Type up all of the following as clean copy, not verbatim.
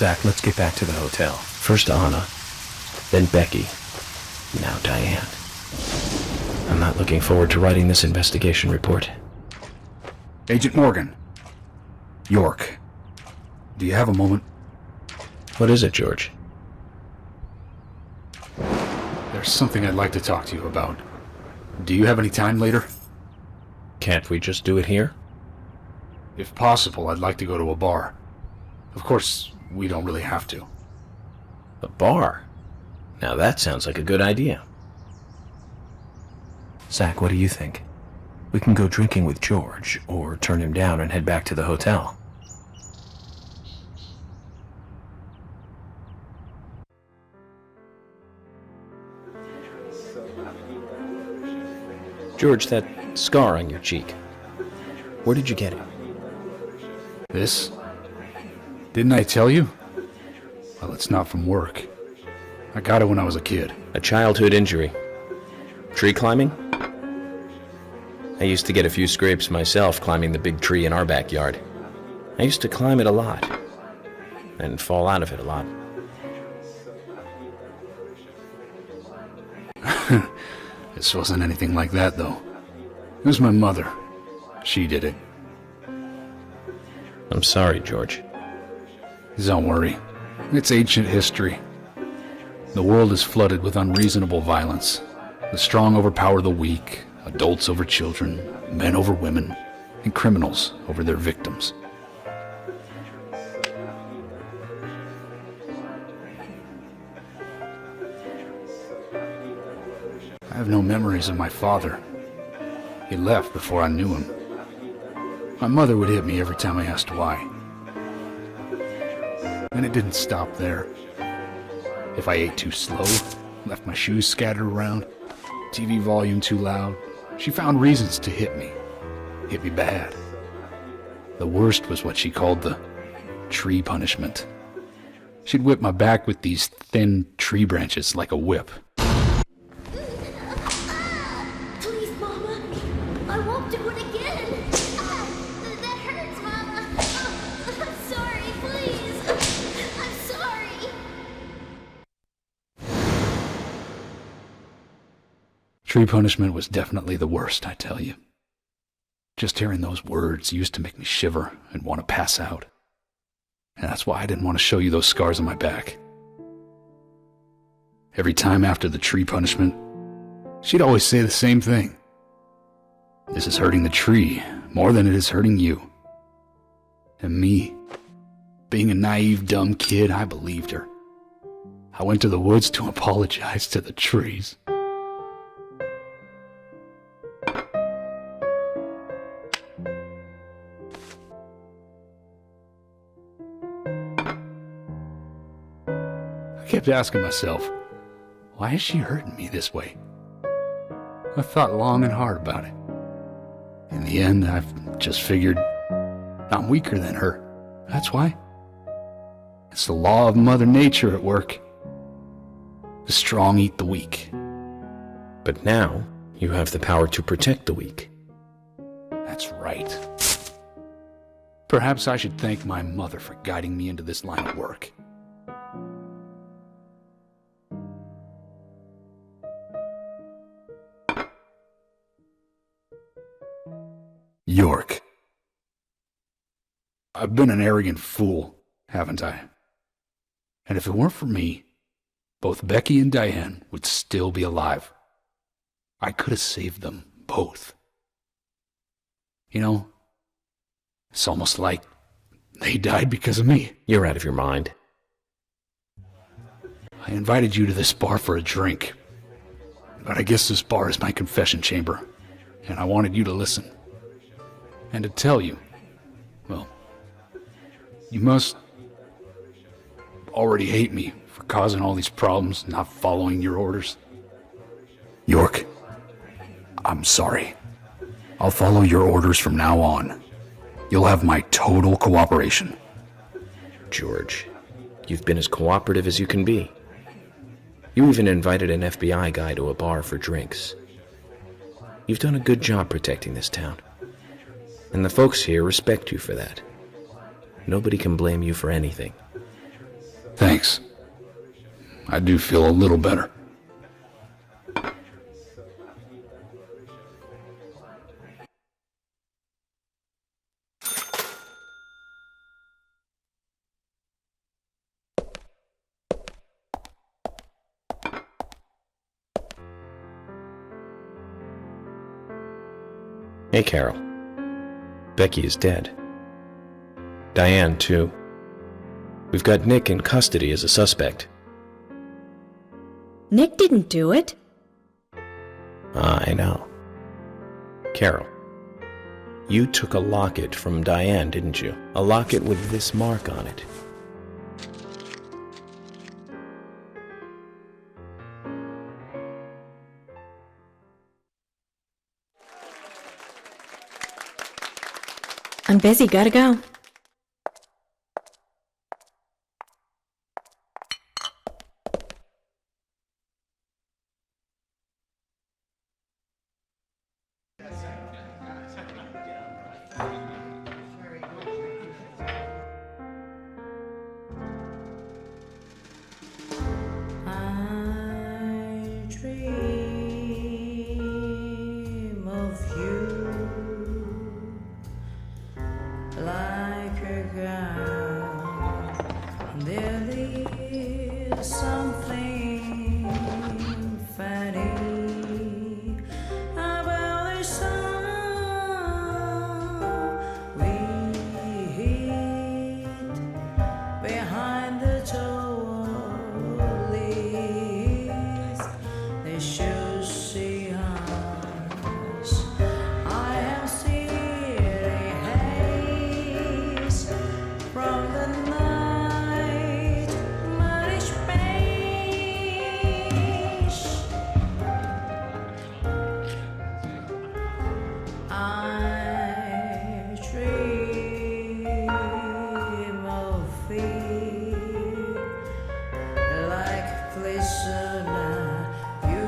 Zach, let's get back to the hotel. First Anna, then Becky, now Diane. I'm not looking forward to writing this investigation report. Agent Morgan. York. Do you have a moment? What is it, George? There's something I'd like to talk to you about. Do you have any time later? Can't we just do it here? If possible, I'd like to go to a bar. Of course, we don't really have to. A bar? Now that sounds like a good idea. Zach, what do you think? We can go drinking with George, or turn him down and head back to the hotel. George, that scar on your cheek. Where did you get it? This? Didn't I tell you? Well, it's not from work. I got it when I was a kid. A childhood injury. Tree climbing? I used to get a few scrapes myself climbing the big tree in our backyard. I used to climb it a lot, and fall out of it a lot. This wasn't anything like that, though. It was my mother. She did it. I'm sorry, George. Don't worry. It's ancient history. The world is flooded with unreasonable violence. The strong overpower the weak, adults over children, men over women, and criminals over their victims. I have no memories of my father. He left before I knew him. My mother would hit me every time I asked why. And it didn't stop there. If I ate too slow, left my shoes scattered around, TV volume too loud, she found reasons to hit me. Hit me bad. The worst was what she called the tree punishment. She'd whip my back with these thin tree branches like a whip. Please, Mama. I won't do it again. That hurts, Mama. Oh, I'm sorry, please. I'm sorry. Tree punishment was definitely the worst, I tell you. Just hearing those words used to make me shiver and want to pass out. And that's why I didn't want to show you those scars on my back. Every time after the tree punishment, she'd always say the same thing. This is hurting the tree more than it is hurting you. And me, being a naive, dumb kid, I believed her. I went to the woods to apologize to the trees. I kept asking myself, why is she hurting me this way? I thought long and hard about it. In the end, I've just figured I'm weaker than her. That's why. It's the law of Mother Nature at work. The strong eat the weak. But now, you have the power to protect the weak. That's right. Perhaps I should thank my mother for guiding me into this line of work. York. I've been an arrogant fool, haven't I? And if it weren't for me, both Becky and Diane would still be alive. I could have saved them both. You know, it's almost like they died because of me. You're out of your mind. I invited you to this bar for a drink, but I guess this bar is my confession chamber, and I wanted you to listen. And to tell you, well, you must already hate me for causing all these problems, not following your orders. York, I'm sorry. I'll follow your orders from now on. You'll have my total cooperation. George, you've been as cooperative as you can be. You even invited an FBI guy to a bar for drinks. You've done a good job protecting this town. And the folks here respect you for that. Nobody can blame you for anything. Thanks. I do feel a little better. Hey, Carol. Becky is dead. Diane, too. We've got Nick in custody as a suspect. Nick didn't do it. I know. Carol, you took a locket from Diane, didn't you? A locket with this mark on it. I'm busy, gotta go. I dream of you like a girl. There is something funny about the sound we hid behind the trolleys. They should see us. I am city haze from the night, muddy space. I dream of thee like glistener. You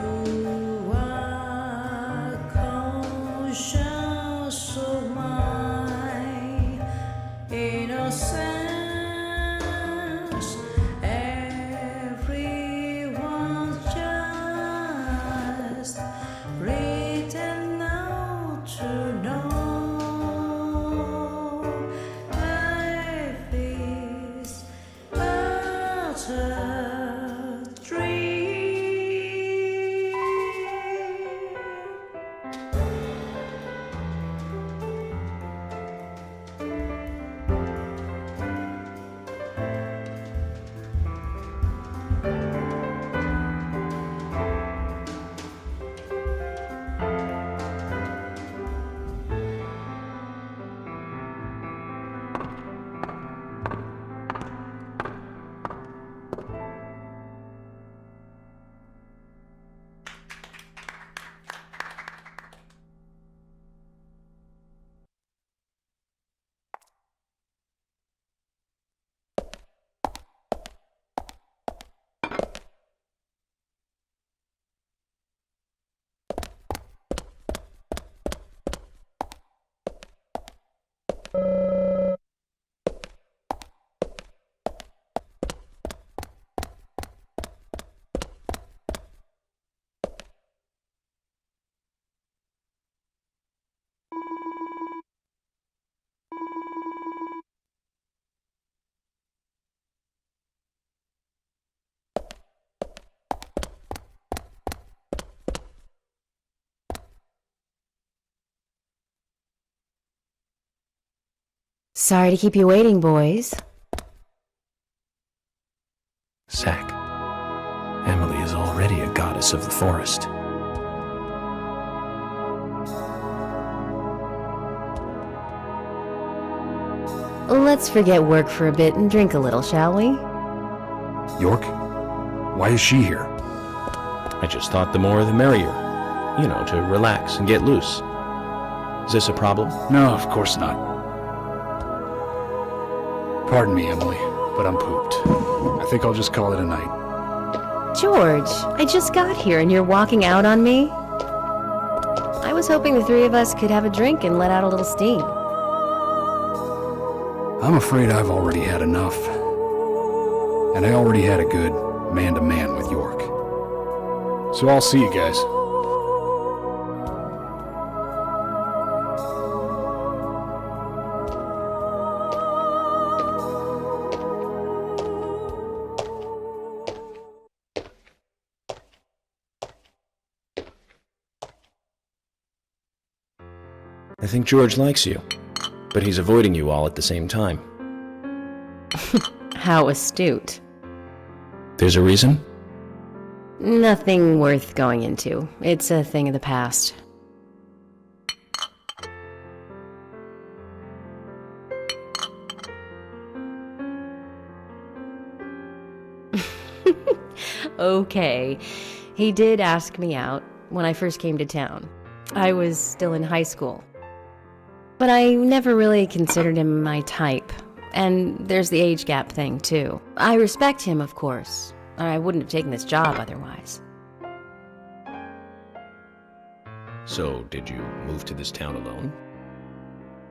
are conscious of my innocence. Everyone's just written out to know life is but a dream. Sorry to keep you waiting, boys. Zack, Emily is already a goddess of the forest. Let's forget work for a bit and drink a little, shall we? York? Why is she here? I just thought the more the merrier. You know, to relax and get loose. Is this a problem? No, of course not. Pardon me, Emily, but I'm pooped. I think I'll just call it a night. George, I just got here and you're walking out on me? I was hoping the three of us could have a drink and let out a little steam. I'm afraid I've already had enough. and I already had a good man-to-man with York. So I'll see you guys. I think George likes you, but he's avoiding you all at the same time. How astute. There's a reason? Nothing worth going into. It's a thing of the past. Okay, he did ask me out when I first came to town. I was still in high school. But I never really considered him my type. And there's the age gap thing, too. I respect him, of course. I wouldn't have taken this job otherwise. So, did you move to this town alone?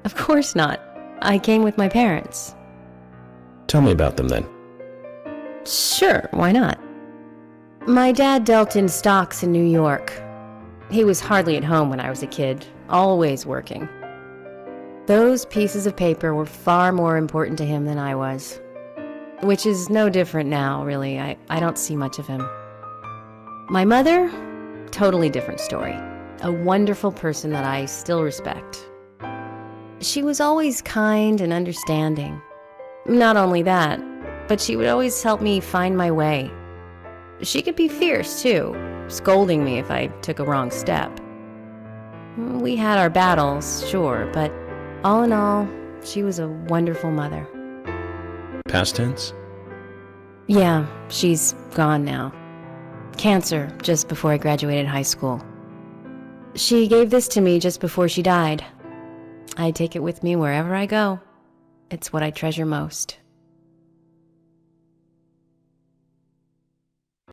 Of course not. I came with my parents. Tell me about them then. Sure, why not? My dad dealt in stocks in New York. He was hardly at home when I was a kid, always working. Those pieces of paper were far more important to him than I was. Which is no different now, really. I don't see much of him. My mother? Totally different story. A wonderful person that I still respect. She was always kind and understanding. Not only that, but she would always help me find my way. She could be fierce, too, scolding me if I took a wrong step. We had our battles, sure, but all in all, she was a wonderful mother. Past tense? Yeah, she's gone now. Cancer, just before I graduated high school. She gave this to me just before she died. I take it with me wherever I go. It's what I treasure most.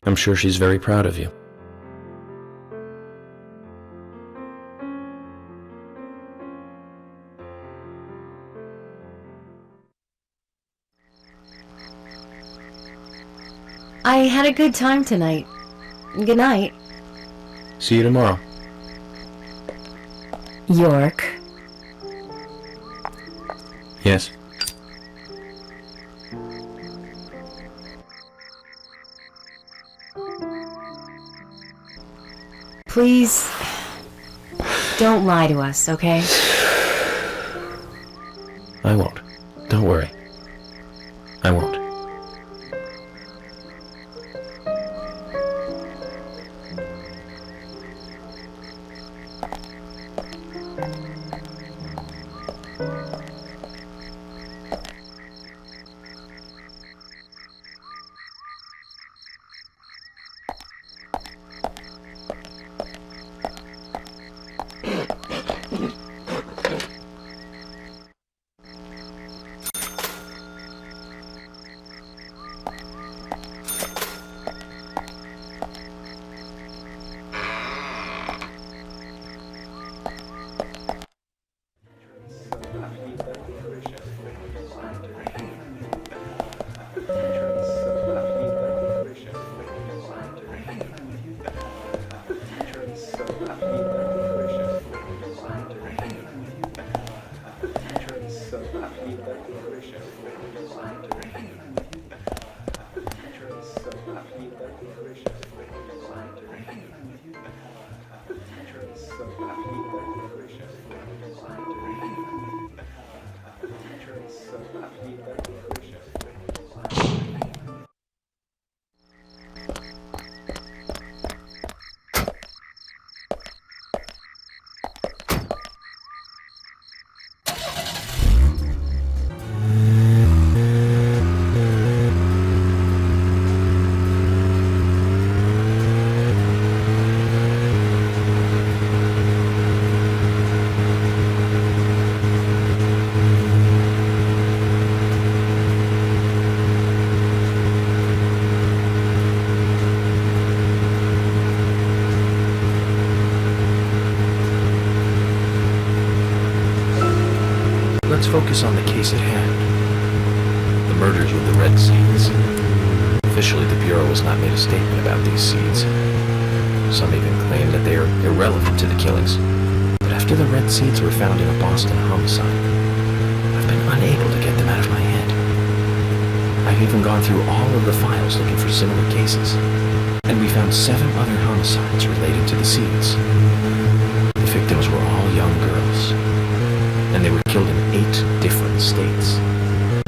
I'm sure she's very proud of you. I had a good time tonight. Good night. See you tomorrow. York. Yes? Please, don't lie to us, okay? I won't. Don't worry. I won't. Let's focus on the case at hand. The murders with the red seeds. Officially, the Bureau has not made a statement about these seeds. Some even claim that they are irrelevant to the killings. But after the red seeds were found in a Boston homicide, I've been unable to get them out of my head. I've even gone through all of the files looking for similar cases, and we found 7 other homicides relating to the seeds. The victims were all young girls, and they were killed in 8 different states.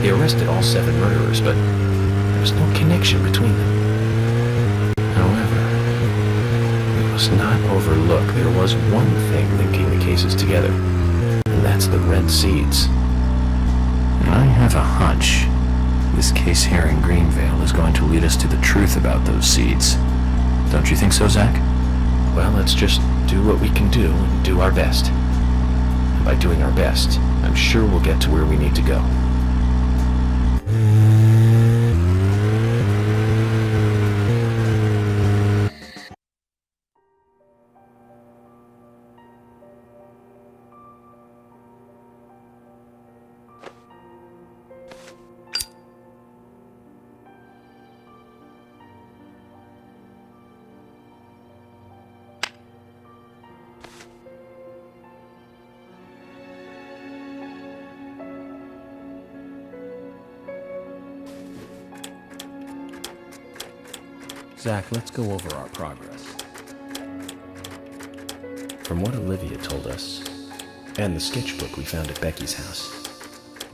They arrested all 7 murderers, but there was no connection between them. However, we must not overlook there was one thing linking the cases together, and that's the red seeds. I have a hunch. This case here in Greenvale is going to lead us to the truth about those seeds. Don't you think so, Zach? Well, let's just do what we can do and do our best. And by doing our best, I'm sure we'll get to where we need to go. Zach, let's go over our progress. From what Olivia told us, and the sketchbook we found at Becky's house,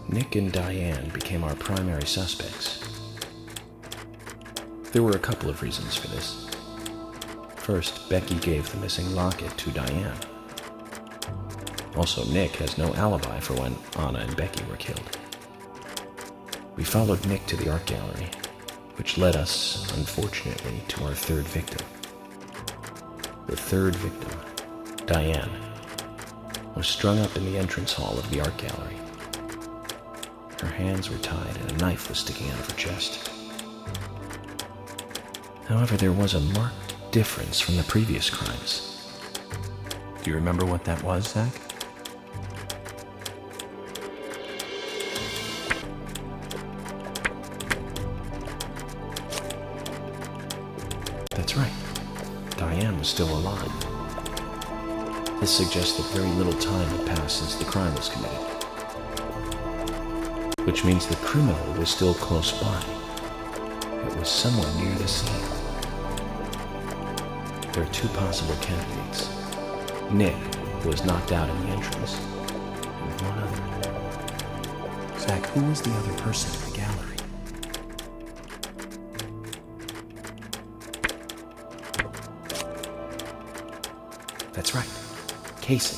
Nick and Diane became our primary suspects. There were a couple of reasons for this. First, Becky gave the missing locket to Diane. Also, Nick has no alibi for when Anna and Becky were killed. We followed Nick to the art gallery, which led us, unfortunately, to our 3rd victim. The 3rd victim, Diane, was strung up in the entrance hall of the art gallery. Her hands were tied and a knife was sticking out of her chest. However, there was a marked difference from the previous crimes. Do you remember what that was, Zach? That's right. Diane was still alive. This suggests that very little time had passed since the crime was committed. Which means the criminal was still close by. It was somewhere near the scene. There are 2 possible candidates. Nick, who was knocked out in the entrance, and one other. Zach, who was the other person in the gallery? That's right, Casey.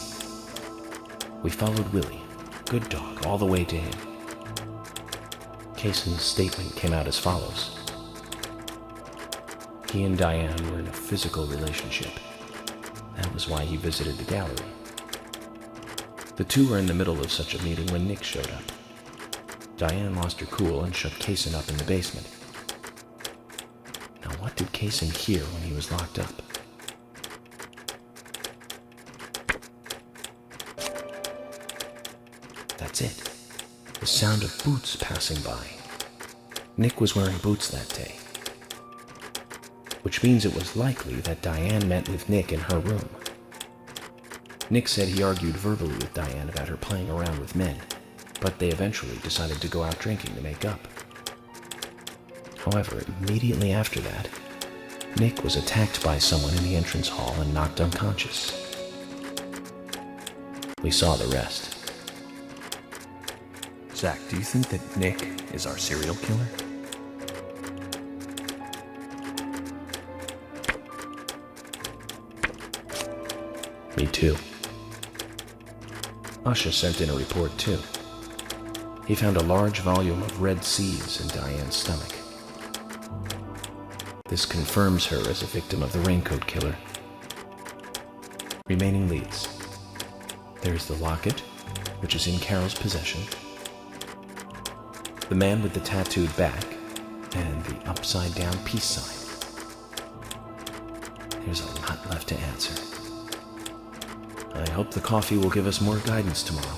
We followed Willie, good dog, all the way to him. Casey's statement came out as follows. He and Diane were in a physical relationship. That was why he visited the gallery. The 2 were in the middle of such a meeting when Nick showed up. Diane lost her cool and shut Casey up in the basement. Now, what did Casey hear when he was locked up? That's it. The sound of boots passing by. Nick was wearing boots that day. Which means it was likely that Diane met with Nick in her room. Nick said he argued verbally with Diane about her playing around with men, but they eventually decided to go out drinking to make up. However, immediately after that, Nick was attacked by someone in the entrance hall and knocked unconscious. We saw the rest. Zach, do you think that Nick is our serial killer? Me too. Usha sent in a report too. He found a large volume of red seeds in Diane's stomach. This confirms her as a victim of the Raincoat Killer. Remaining leads. There's the locket, which is in Carol's possession, the man with the tattooed back, and the upside-down peace sign. There's a lot left to answer. I hope the coffee will give us more guidance tomorrow.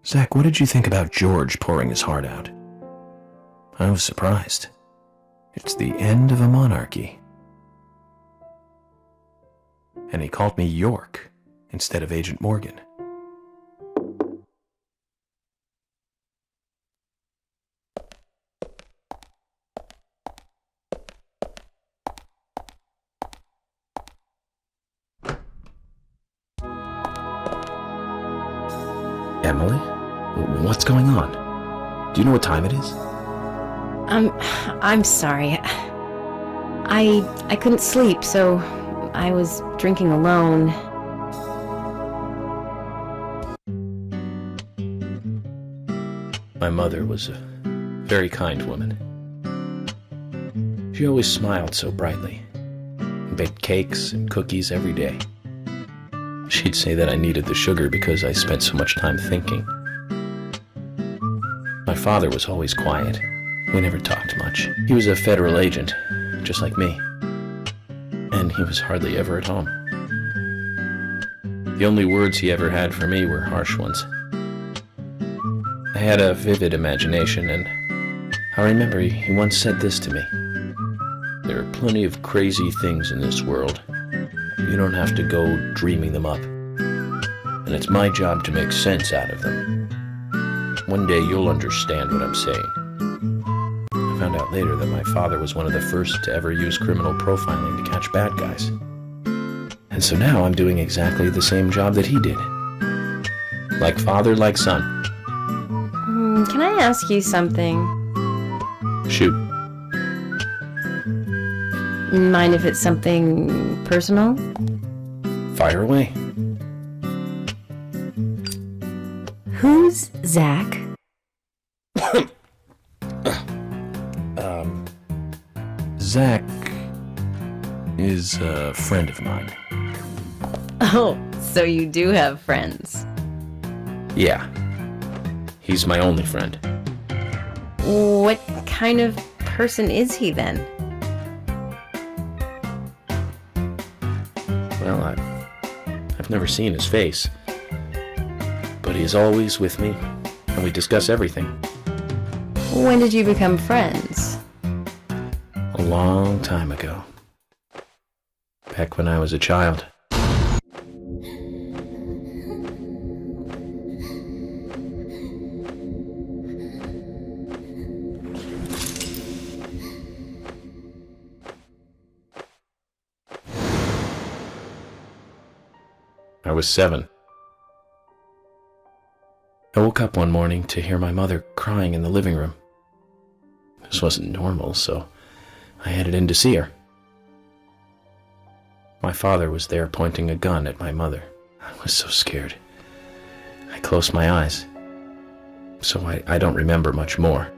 Zach, what did you think about George pouring his heart out? I was surprised. It's the end of a monarchy. And he called me York instead of Agent Morgan. Emily? What's going on? Do you know what time it is? I'm sorry. I couldn't sleep, so I was drinking alone. My mother was a very kind woman. She always smiled so brightly, and baked cakes and cookies every day. She'd say that I needed the sugar because I spent so much time thinking. My father was always quiet. We never talked much. He was a federal agent, just like me. And he was hardly ever at home. The only words he ever had for me were harsh ones. I had a vivid imagination, and I remember he once said this to me. There are plenty of crazy things in this world. You don't have to go dreaming them up. And it's my job to make sense out of them. One day you'll understand what I'm saying. I found out later that my father was one of the first to ever use criminal profiling to catch bad guys. And so now I'm doing exactly the same job that he did. Like father, like son. Can I ask you something? Shoot. Mind if it's something personal? Fire away. Who's Zach? Zach is a friend of mine. Oh, so you do have friends. Yeah. He's my only friend. What kind of person is he then? Well, I've never seen his face. But he is always with me, and we discuss everything. When did you become friends? A long time ago. Back when I was a child. I was 7. I woke up one morning to hear my mother crying in the living room. This wasn't normal, so I headed in to see her. My father was there pointing a gun at my mother. I was so scared. I closed my eyes, so I don't remember much more.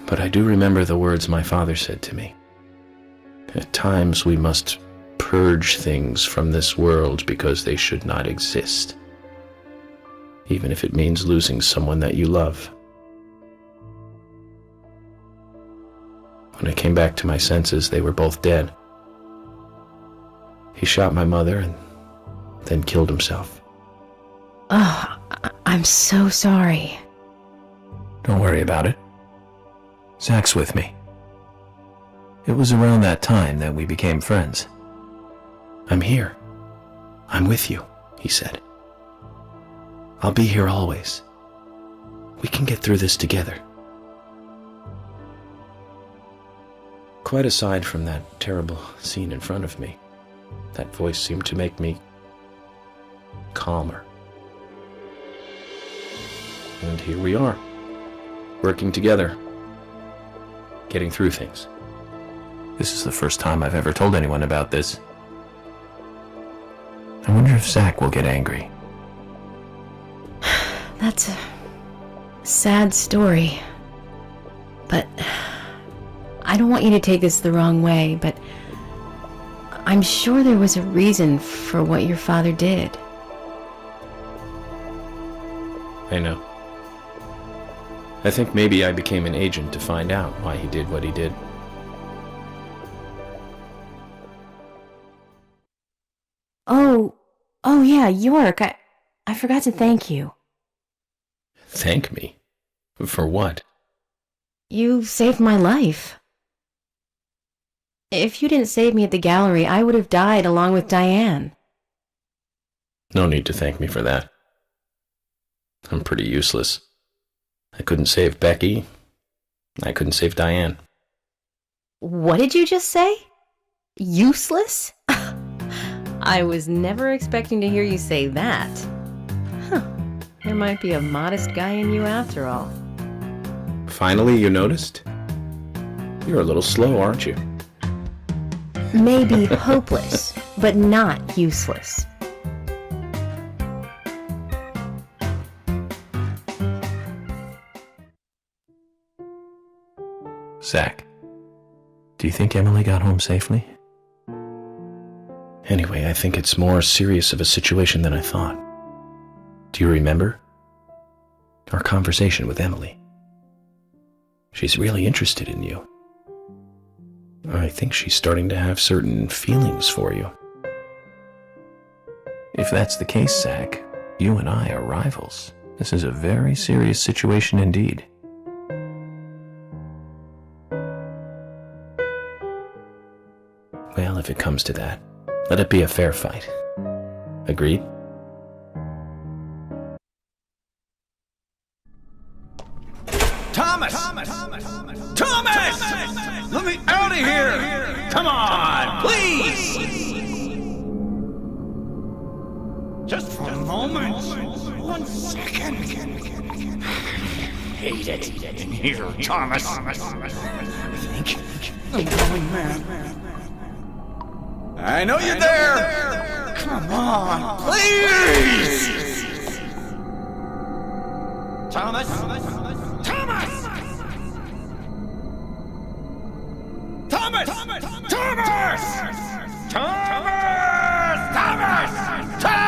But I do remember the words my father said to me. At times we must purge things from this world because they should not exist, even if it means losing someone that you love. When I came back to my senses, they were both dead. He shot my mother and then killed himself. Oh, I'm so sorry. Don't worry about it. Zach's with me. It was around that time that we became friends. I'm here. I'm with you, he said. I'll be here always. We can get through this together. Quite aside from that terrible scene in front of me, that voice seemed to make me calmer. And here we are, working together, getting through things. This is the first time I've ever told anyone about this. I wonder if Zach will get angry. That's a sad story. But I don't want you to take this the wrong way, but I'm sure there was a reason for what your father did. I know. I think maybe I became an agent to find out why he did what he did. Oh yeah, York, I forgot to thank you. Thank me? For what? You saved my life. If you didn't save me at the gallery, I would have died along with Diane. No need to thank me for that. I'm pretty useless. I couldn't save Becky. I couldn't save Diane. What did you just say? Useless? I was never expecting to hear you say that. Huh. There might be a modest guy in you after all. Finally, you noticed? You're a little slow, aren't you? Maybe hopeless, but not useless. Zach, do you think Emily got home safely? Anyway, I think it's more serious of a situation than I thought. Do you remember? Our conversation with Emily. She's really interested in you. I think she's starting to have certain feelings for you. If that's the case, Zach, you and I are rivals. This is a very serious situation indeed. Well, if it comes to that, let it be a fair fight. Agreed? Thomas! Thomas! Let me out of here! Come on, please! Just for a moment. 1 second. Hate it in here, Thomas. I think I'm going mad. I know you're there! Come on, please! Thomas! Thomas! Thomas! Thomas! Thomas! Thomas! Thomas! Thomas! Thomas!